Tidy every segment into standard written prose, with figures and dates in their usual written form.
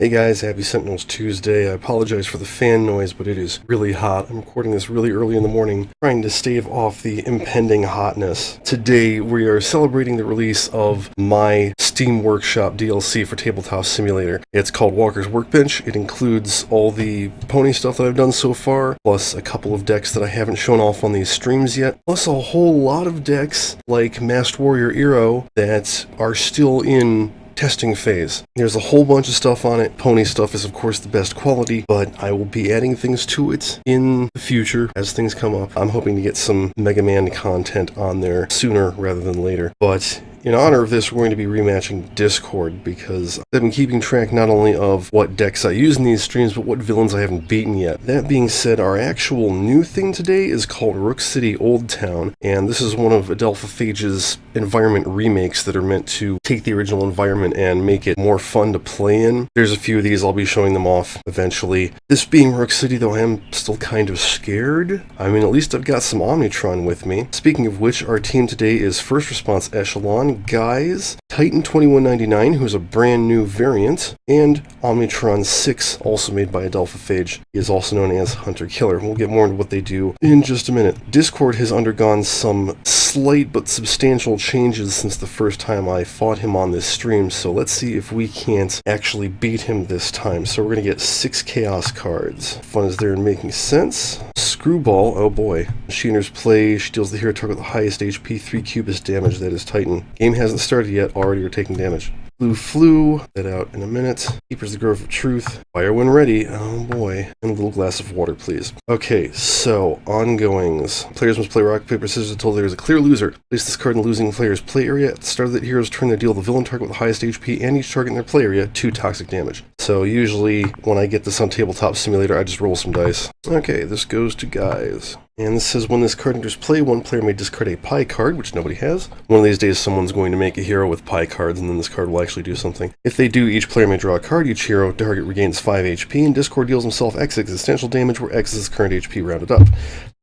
Hey guys, happy Sentinels Tuesday. I apologize for the fan noise, but it is really hot. I'm recording this really early in the morning, trying to stave off the impending hotness. Today, we are celebrating the release of my Steam Workshop DLC for Tabletop Simulator. It's called Walker's Workbench. It includes all the pony stuff that I've done so far, plus a couple of decks that I haven't shown off on these streams yet, plus a whole lot of decks like Masked Warrior Eero that are still in testing phase. There's a whole bunch of stuff on it. Pony stuff is of course the best quality, but I will be adding things to it in the future as things come up. I'm hoping to get some Mega Man content on there sooner rather than later. But in honor of this, we're going to be rematching Discord because I've been keeping track not only of what decks I use in these streams, but what villains I haven't beaten yet. That being said, our actual new thing today is called Rook City Old Town, and this is one of Adelphaphage's environment remakes that are meant to take the original environment and make it more fun to play in. There's a few of these, I'll be showing them off eventually. This being Rook City, though, I am still kind of scared. I mean, at least I've got some Omnitron with me. Speaking of which, our team today is First Response Echelon, Guys, Titan 2199, who's a brand new variant, and Omnitron 6, also made by Adelphaphage. He is also known as Hunter Killer. We'll get more into what they do in just a minute. Discord has undergone some slight but substantial changes since the first time I fought him on this stream, so let's see if we can't actually beat him this time. So we're going to get 6 Chaos cards. Fun is there in making sense. Screwball, oh boy. Machiners play, she deals the hero target with the highest HP, 3 cubist damage, that is Titan. Game hasn't started yet, already are taking damage. Flew, that out in a minute. Keepers the Grove of Truth. Fire when ready, oh boy. And a little glass of water, please. Okay, so, ongoings. Players must play rock, paper, scissors until there is a clear loser. Place this card in the losing player's play area. At the start of that hero's turn, they deal the villain target with the highest HP and each target in their play area 2 toxic damage. So usually, when I get this on Tabletop Simulator, I just roll some dice. Okay, this goes to Guys. And this says when this card enters play, one player may discard a pie card, which nobody has. One of these days someone's going to make a hero with pie cards, and then this card will actually do something. If they do, each player may draw a card. Each hero target regains 5 HP, and Discord deals himself X existential damage, where X is his current HP rounded up.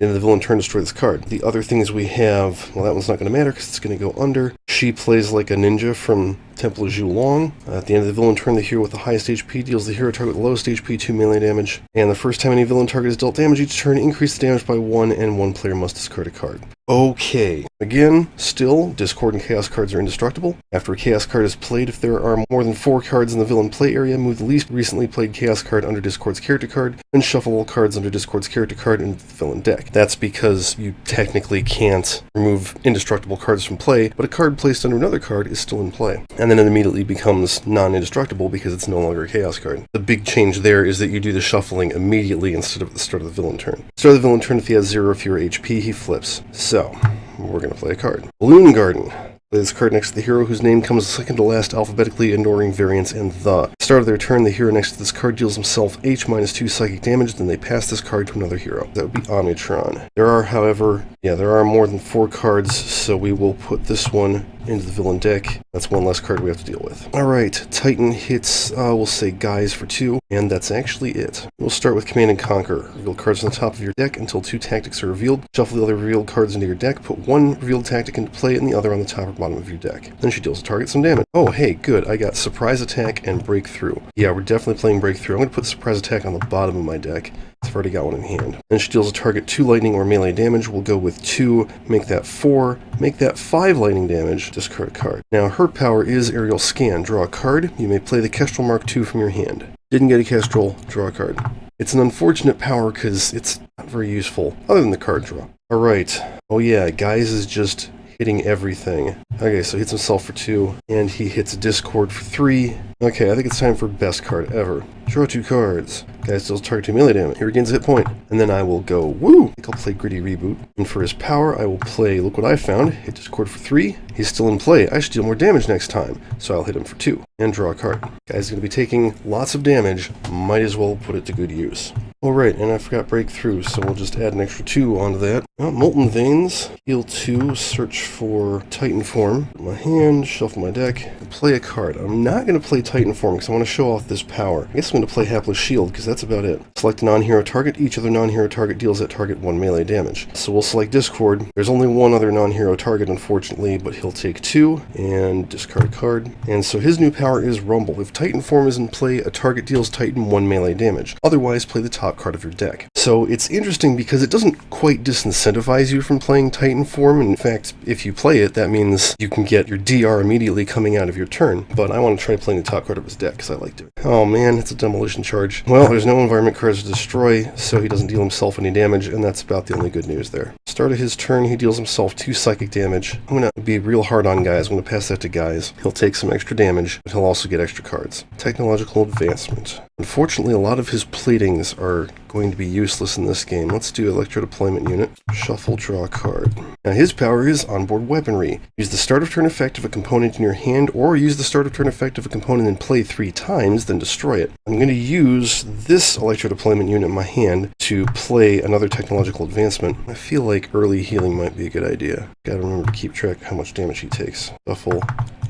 And the villain turn destroy this card. The other things we have, well, that one's not going to matter because it's going to go under. She plays like a ninja from Temple of Zhulong. At the end of the villain turn, the hero with the highest HP deals the hero target with the lowest HP 2 melee damage. And the first time any villain target is dealt damage each turn, increase the damage by 1, and one player must discard a card. Okay. Again, still, Discord and Chaos cards are indestructible. After a Chaos card is played, if there are more than 4 cards in the villain play area, move the least recently played Chaos card under Discord's character card, and shuffle all cards under Discord's character card into the villain deck. That's because you technically can't remove indestructible cards from play, but a card placed under another card is still in play. And then it immediately becomes non-indestructible because it's no longer a Chaos card. The big change there is that you do the shuffling immediately instead of at the start of the villain turn. Start of the villain turn, if he has 0 or fewer HP, he flips. So, we're going to play a card. Balloon Garden. Play this card next to the hero whose name comes second to last alphabetically, ignoring variants and the. Start of their turn, the hero next to this card deals himself H minus 2 psychic damage, then they pass this card to another hero. That would be Omnitron. There are, however, there are more than 4 cards, so we will put this one into the villain deck. That's one less card we have to deal with. Alright, Titan hits, we'll say Guys for 2, and that's actually it. We'll start with Command and Conquer. Reveal cards on the top of your deck until 2 tactics are revealed. Shuffle the other revealed cards into your deck, put 1 revealed tactic into play and the other on the top or bottom of your deck. Then she deals the target some damage. Oh, hey, good, I got Surprise Attack and Breakthrough. Yeah, we're definitely playing Breakthrough. I'm going to put Surprise Attack on the bottom of my deck. I've already got one in hand. Then she deals a target 2 lightning or melee damage. We'll go with 2, make that 4, make that 5 lightning damage, discard a card. Now her power is Aerial Scan. Draw a card. You may play the Kestrel Mark II from your hand. Didn't get a Kestrel, draw a card. It's an unfortunate power because it's not very useful, other than the card draw. Alright. Oh yeah, Guys is just hitting everything. Okay, so he hits himself for 2, and he hits Discord for 3. Okay, I think it's time for best card ever. Draw 2 cards. Guys deals target 2 melee damage. He regains a hit point. And then I will go, woo! I think I'll play Gritty Reboot. And for his power, I will play Look What I Found. Hit Discord for 3. He's still in play. I should deal more damage next time. So I'll hit him for 2. And draw a card. Guy's going to be taking lots of damage. Might as well put it to good use. Alright, and I forgot Breakthrough, so we'll just add an extra 2 onto that. Molten Veins, heal 2, search for Titan form. Put my hand, shuffle my deck, and play a card. I'm not going to play Titan form because I want to show off this power. I guess I'm going to play Hapless Shield because that's about it. Select a non-hero target. Each other non-hero target deals that target 1 melee damage. So we'll select Discord. There's only one other non-hero target, unfortunately, but he'll take 2 and discard a card. And so his new power is Rumble. If Titan form is in play, a target deals Titan 1 melee damage. Otherwise, play the top card of your deck. So it's interesting because it doesn't quite disincentivize you from playing Titan form. In fact, if you play it, that means you can get your DR immediately coming out of your turn. But I want to try playing the top card of his deck because I like to. Oh man, it's a demolition charge. Well, there's no environment cards to destroy, so he doesn't deal himself any damage, and that's about the only good news there. Start of his turn, he deals himself 2 psychic damage. I'm going to be real hard on Guys. I'm going to pass that to Guys. He'll take some extra damage, but he'll also get extra cards. Technological advancement. Unfortunately, a lot of his platings are going to be useless in this game. Let's do Electro Deployment Unit. Shuffle, draw a card. Now his power is Onboard Weaponry. Use the start of turn effect of a component in your hand, or use the start of turn effect of a component in play 3 times, then destroy it. I'm going to use this Electro Deployment Unit in my hand to play another technological advancement. I feel like early healing might be a good idea. Gotta remember to keep track of how much damage he takes. Shuffle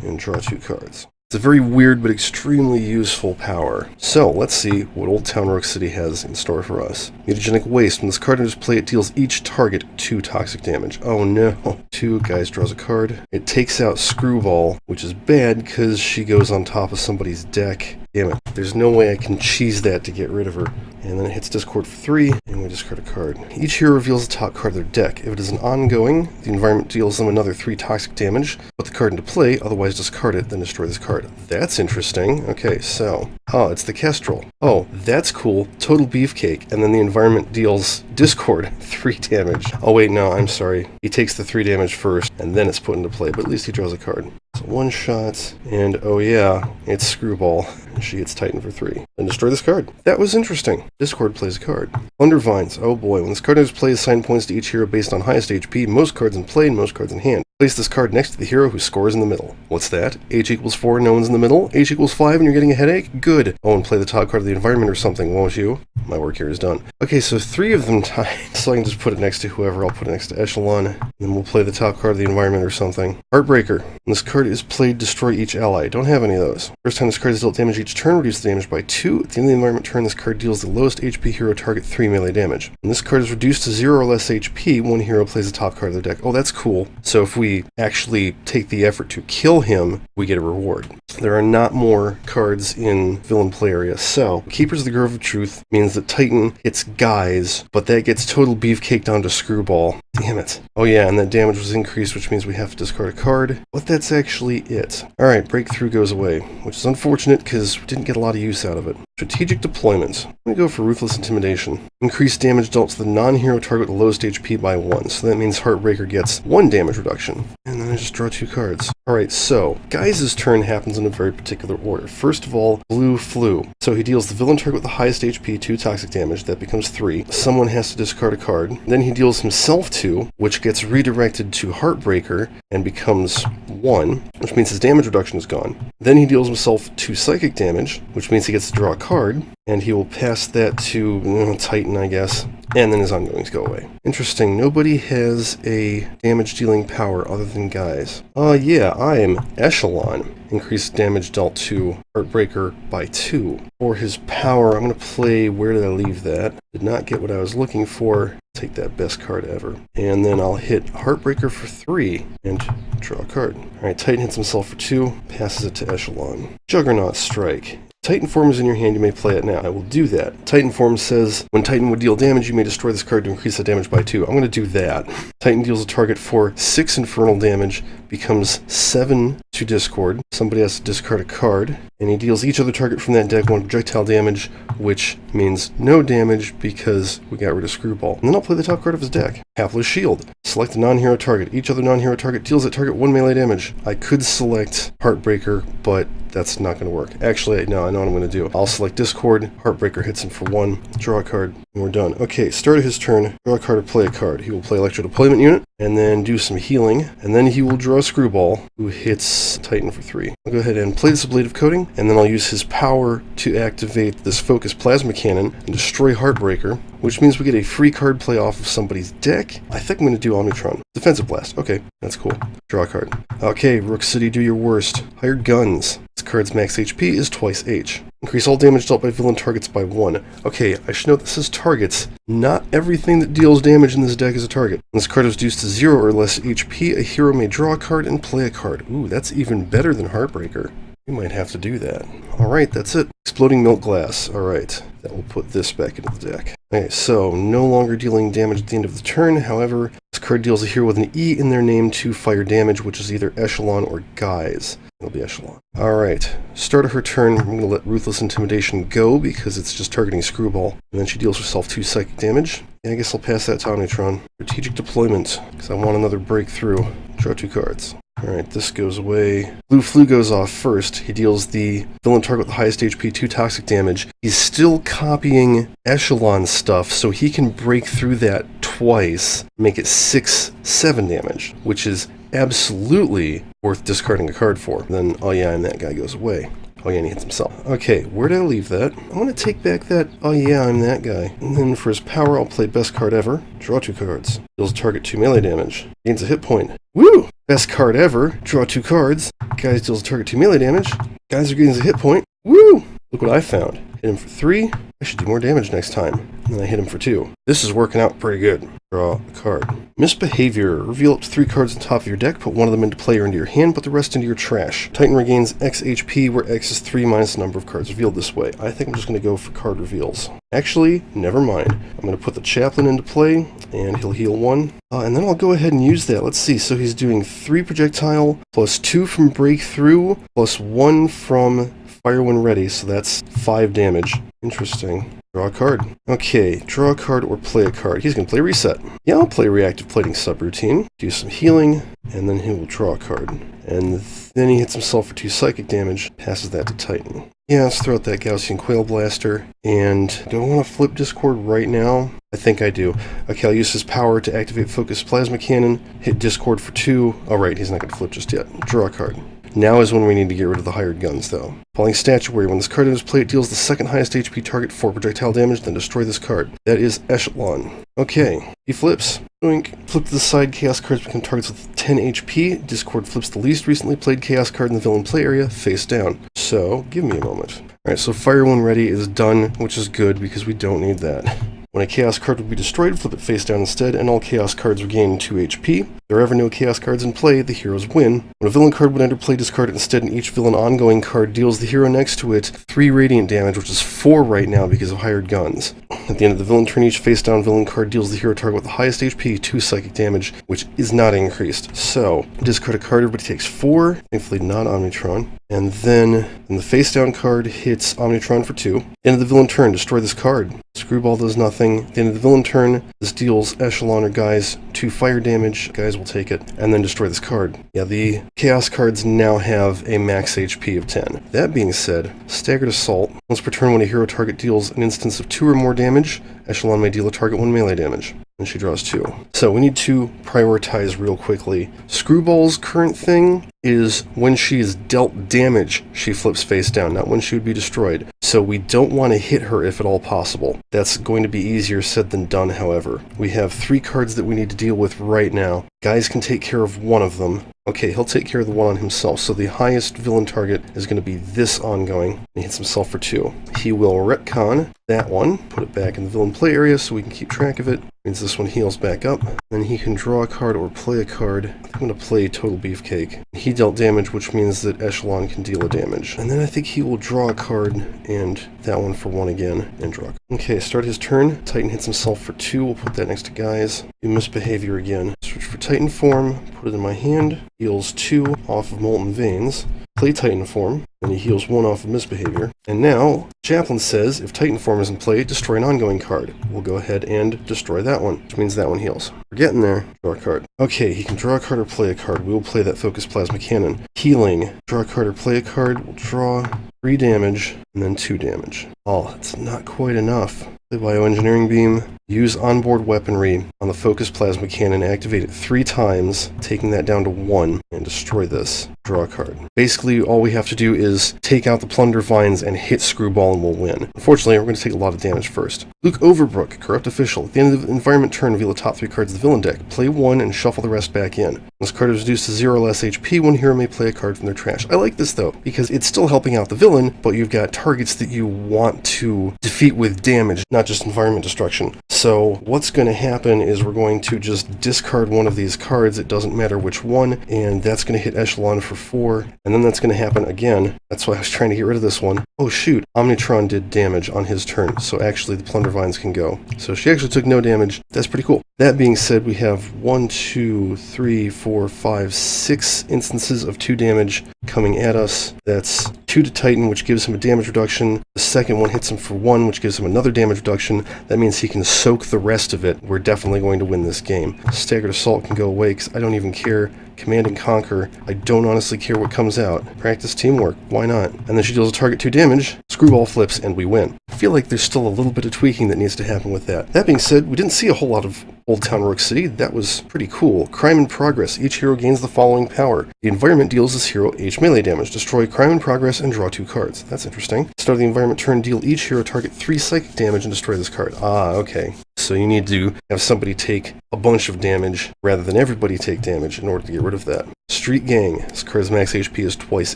and draw 2 cards. It's a very weird but extremely useful power. So let's see what Old Town Rook City has in store for us. Mutagenic Waste. When this card enters play, it deals each target 2 toxic damage. Oh no. 2 Guys draws a card. It takes out Screwball, which is bad because she goes on top of somebody's deck. Damn it. There's no way I can cheese that to get rid of her. And then it hits Discord for 3, and we discard a card. Each hero reveals the top card of their deck. If it is an ongoing, the environment deals them another 3 toxic damage. Put the card into play, otherwise discard it, then destroy this card. That's interesting. Okay, so... oh, it's the Kestrel. Oh, that's cool. Total Beefcake. And then the environment deals Discord 3 damage. Oh wait, no, I'm sorry. He takes the 3 damage first, and then it's put into play, but at least he draws a card. So 1 shot, and oh yeah, it's Screwball. She hits Titan for 3. Then destroy this card. That was interesting. Discord plays a card. Thundervines. Oh boy, when this card enters play, assign points to each hero based on highest HP, most cards in play, and most cards in hand. Place this card next to the hero who scores in the middle. What's that? H equals 4, no one's in the middle. H equals 5 and you're getting a headache? Good. Oh, and play the top card of the environment or something, won't you? My work here is done. Okay, so 3 of them tied. So I can just put it next to whoever. I'll put it next to Echelon. And then we'll play the top card of the environment or something. Heartbreaker. When this card is played, destroy each ally. Don't have any of those. First time this card is dealt damage each turn, reduce the damage by 2. At the end of the environment turn, this card deals the lowest HP hero target 3 melee damage. When this card is reduced to 0 or less HP, one hero plays the top card of their deck. Oh, that's cool. So if we actually take the effort to kill him, we get a reward. There are not more cards in villain play area, so Keepers of the Grove of Truth means that Titan hits Guys, but that gets total beefcaked onto Screwball. Damn it. Oh yeah, and that damage was increased, which means we have to discard a card, but that's actually it. Alright, Breakthrough goes away, which is unfortunate because we didn't get a lot of use out of it. Strategic Deployment. I'm going to go for Ruthless Intimidation. Increased damage dealt to the non-hero target with the lowest HP by 1, so that means Heartbreaker gets 1 damage reduction. And then I just draw 2 cards. Alright, so, Guys' turn happens in a very particular order. First of all, Blue Flu. So he deals the villain target with the highest HP 2 toxic damage, that becomes 3. Someone has to discard a card. Then he deals himself 2, which gets redirected to Heartbreaker and becomes 1, which means his damage reduction is gone. Then he deals himself 2 psychic damage, which means he gets to draw a card, and he will pass that to Titan, I guess. And then his ongoings go away. Interesting, nobody has a damage-dealing power other than Guys. Yeah, I am Echelon. Increased damage dealt to Heartbreaker by 2. For his power, I'm going to play Where Did I Leave That? Did not get what I was looking for. Take that best card ever. And then I'll hit Heartbreaker for 3 and draw a card. Alright, Titan hits himself for 2, passes it to Echelon. Juggernaut Strike. Titan form is in your hand, you may play it now. I will do that. Titan form says, when Titan would deal damage, you may destroy this card to increase the damage by 2. I'm going to do that. Titan deals a target for 6 infernal damage, becomes 7 to Discord. Somebody has to discard a card, and he deals each other target from that deck 1 projectile damage, which means no damage because we got rid of Screwball. And then I'll play the top card of his deck. Hapless Shield. Select a non-hero target. Each other non-hero target deals that target 1 melee damage. I could select Heartbreaker, but that's not going to work. Actually, no, I know what I'm going to do. I'll select Discord. Heartbreaker hits him for 1. Draw a card, and we're done. Okay, start of his turn. Draw a card or play a card. He will play Electro Deployment Unit, and then do some healing, and then he will draw a Screwball, who hits Titan for 3. I'll go ahead and play this Ablative Coating, and then I'll use his power to activate this Focus Plasma Cannon and destroy Heartbreaker, which means we get a free card play off of somebody's deck. I think I'm going to do Omnitron. Defensive Blast. Okay, that's cool. Draw a card. Okay, Rook City, do your worst. Hired Guns. This card's max HP is twice H. Increase all damage dealt by villain targets by 1. Okay, I should note this is targets. Not everything that deals damage in this deck is a target. When this card is reduced to 0 or less HP, a hero may draw a card and play a card. Ooh, that's even better than Heartbreaker. We might have to do that. Alright, that's it. Exploding Milk Glass. Alright, that will put this back into the deck. Okay, so no longer dealing damage at the end of the turn. However, this card deals a hero with an E in their name to fire damage, which is either Echelon or Guise. It'll be Echelon. Alright, start of her turn, I'm going to let Ruthless Intimidation go because it's just targeting Screwball. And then she deals herself 2 psychic damage. Yeah, I guess I'll pass that to Omnitron. Strategic Deployment, because I want another breakthrough. Draw 2 cards. Alright, this goes away. Blue Flu goes off first. He deals the villain target with the highest HP 2 toxic damage. He's still copying Echelon stuff, so he can break through that twice, make it 6/7 damage, which is absolutely worth discarding a card for. Then, oh yeah, and that guy goes away. Oh yeah, and he hits himself. Okay, where did I leave that? I'm going to take back that, oh yeah, I'm that guy. And then for his power, I'll play best card ever. Draw 2 cards. Deals target 2 melee damage. Gains a hit point. Woo! Best card ever. Draw 2 cards. Guys deals target 2 melee damage. Geyser gains a hit point. Woo! Look what I found. Hit him for 3. I should do more damage next time. And then I hit him for 2. This is working out pretty good. Draw a card. Misbehavior. Reveal up to 3 cards on top of your deck. Put one of them into play or into your hand. Put the rest into your trash. Titan regains X HP, where X is 3 minus the number of cards revealed this way. I think I'm just going to go for card reveals. Actually, never mind. I'm going to put the Chaplain into play, and he'll heal 1. And then I'll go ahead and use that. Let's see. So he's doing 3 projectile, plus 2 from Breakthrough, plus 1 from Fire when ready, so that's 5 damage. Interesting. Draw a card. Okay, draw a card or play a card. He's going to play Reset. Yeah, I'll play Reactive Plating Subroutine, do some healing, and then he will draw a card. And then he hits himself for 2 psychic damage, passes that to Titan. Yeah, let's throw out that Gaussian Quail Blaster. And do I want to flip Discord right now? I think I do. Okay, I'll use his power to activate Focused Plasma Cannon, hit Discord for 2. Oh, right, he's not going to flip just yet. Draw a card. Now is when we need to get rid of the Hired Guns, though. Falling Statuary. When this card enters play, it deals the second highest HP target 4 projectile damage, then destroy this card. That is Echelon. Okay, he flips. Doink. Flip to the side, Chaos cards become targets with 10 HP. Discord flips the least recently played Chaos card in the villain play area, face down. So, give me a moment. Alright, so Fire when ready is done, which is good because we don't need that. When a Chaos card would be destroyed, flip it face down instead, and all Chaos cards regain 2 HP. If there are ever no Chaos cards in play, the heroes win. When a villain card would enter play, discard it instead, and each villain ongoing card deals the hero next to it 3 radiant damage, which is 4 right now because of Hired Guns. At the end of the villain turn, each face down villain card deals the hero target with the highest HP 2 psychic damage, which is not increased. So, discard a card, everybody takes 4, thankfully not Omnitron. And then the face down card hits Omnitron for 2. End of the villain turn, destroy this card. Screwball does nothing. At the end of the villain turn, this deals Echelon or Guise 2 fire damage. Guise will take it, and then destroy this card. Yeah, the Chaos cards now have a max HP of 10. That being said, Staggered Assault. Once per turn, when a hero target deals an instance of 2 or more damage, Echelon may deal a target 1 melee damage. And she draws 2. So we need to prioritize real quickly. Screwball's current thing is when she is dealt damage, she flips face down, not when she would be destroyed. So we don't want to hit her if at all possible. That's going to be easier said than done, however. We have 3 cards that we need to deal with right now. Guys can take care of one of them. Okay, he'll take care of the one on himself, so the highest villain target is going to be this ongoing. He hits himself for 2. He will retcon that one, put it back in the villain play area so we can keep track of it. Means this one heals back up. Then he can draw a card or play a card. I think I'm going to play Total Beefcake. He dealt damage, which means that Echelon can deal a damage. And then I think he will draw a card, and that one for 1 again, and draw. Okay, start his turn. Titan hits himself for 2. We'll put that next to Guise. Do Misbehavior again. Search for Titan form, put it in my hand. Heals 2 off of Molten Veins. Play Titan form, and he heals 1 off of Misbehavior. And now, Chaplain says, if Titan form is in play, destroy an ongoing card. We'll go ahead and destroy that one, which means that one heals. We're getting there. Draw a card. Okay, he can draw a card or play a card. We will play that Focused Plasma Cannon. Healing. Draw a card or play a card. We'll draw 3 damage, and then 2 damage. Oh, that's not quite enough. Play Bioengineering Beam. Use onboard weaponry on the Focused Plasma Cannon. Activate it 3 times, taking that down to 1, and destroy this. draw a card. Basically, all we have to do is take out the Plunder Vines and hit Screwball and we'll win. Unfortunately, we're going to take a lot of damage first. Luke Overbrook, Corrupt Official. At the end of the environment turn, reveal the top 3 cards of the villain deck. Play 1 and shuffle the rest back in. When this card is reduced to 0 or less HP, one hero may play a card from their trash. I like this though, because it's still helping out the villain, but you've got targets that you want to defeat with damage, not just environment destruction. So what's going to happen is we're going to just discard one of these cards, it doesn't matter which one, and that's going to hit Echelon for 4, and then that's going to happen again. That's why I was trying to get rid of this one. Oh shoot, Omnitron did damage on his turn, so actually the Plunder Vines can go. So she actually took no damage. That's pretty cool. That being said, we have 1, 2, 3, 4, 5, 6 instances of 2 damage coming at us. That's 2 to Titan, which gives him a damage reduction. The second one hits him for 1, which gives him another damage reduction. That means he can soak the rest of it. We're definitely going to win this game. Staggered Assault can go away because I don't even care. Command and Conquer, I don't honestly care what comes out. Practice Teamwork, why not? And then she deals a target 2 damage, Screwball flips, and we win. I feel like there's still a little bit of tweaking that needs to happen with that. That being said, we didn't see a whole lot of Old Town Rook City. That was pretty cool. Crime in Progress. Each hero gains the following power. The environment deals this hero H melee damage. Destroy Crime in Progress and draw 2 cards. That's interesting. Start of the environment turn, deal each hero target 3 psychic damage and destroy this card. Ah, okay. So you need to have somebody take a bunch of damage rather than everybody take damage in order to get rid of that. Street Gang. This card's max HP is twice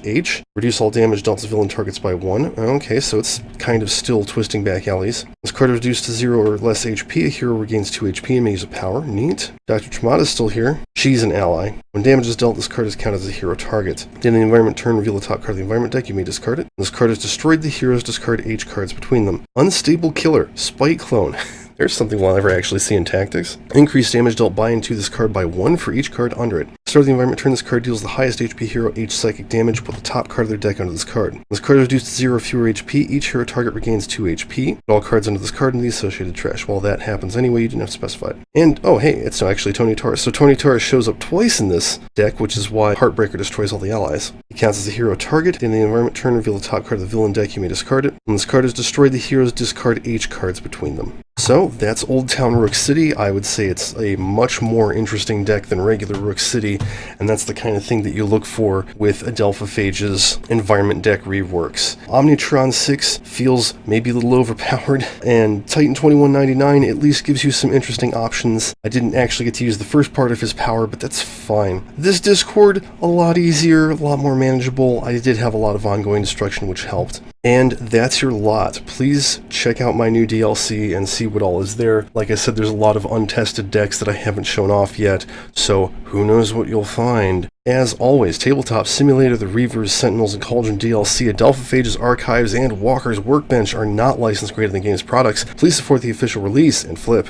H. Reduce all damage dealt to villain targets by 1. Okay, so it's kind of still twisting back alleys. This card is reduced to 0 or less HP. A hero regains 2 HP and may use a power. Neat. Dr. Tremata is still here. She's an ally. When damage is dealt, this card is counted as a hero target. At the end of the environment turn, reveal the top card of the environment deck. You may discard it. When this card is destroyed, the heroes discard H cards between them. Unstable Killer. Spite Clone. There's something we'll never actually see in Tactics. Increased damage dealt by and to this card by 1 for each card under it. Start of the environment turn, this card deals the highest HP hero H psychic damage. Put the top card of their deck under this card. When this card is reduced to 0 or fewer HP, each hero target regains 2 HP. Put all cards under this card in the associated trash. Well, that happens anyway, you didn't have to specify it. And, oh hey, it's actually Tony Taurus. So Tony Taurus shows up twice in this deck, which is why Heartbreaker destroys all the allies. He counts as a hero target. In the environment turn, reveal the top card of the villain deck. You may discard it. When this card is destroyed, the heroes discard H cards between them. So, that's Old Town Rook City. I would say it's a much more interesting deck than regular Rook City, and that's the kind of thing that you look for with Adelphaphage's environment deck reworks. Omnitron 6 feels maybe a little overpowered, and Titan 2199 at least gives you some interesting options. I didn't actually get to use the first part of his power, but that's fine. This Discord, a lot easier, a lot more manageable. I did have a lot of ongoing destruction, which helped. And that's your lot. Please check out my new DLC and see what all is there. Like I said, there's a lot of untested decks that I haven't shown off yet, so who knows what you'll find. As always, Tabletop Simulator, the Reavers, Sentinels, and Cauldron DLC, Adelphaphage's Archives, and Walker's Workbench are not licensed greater than games products. Please support the official release and flip.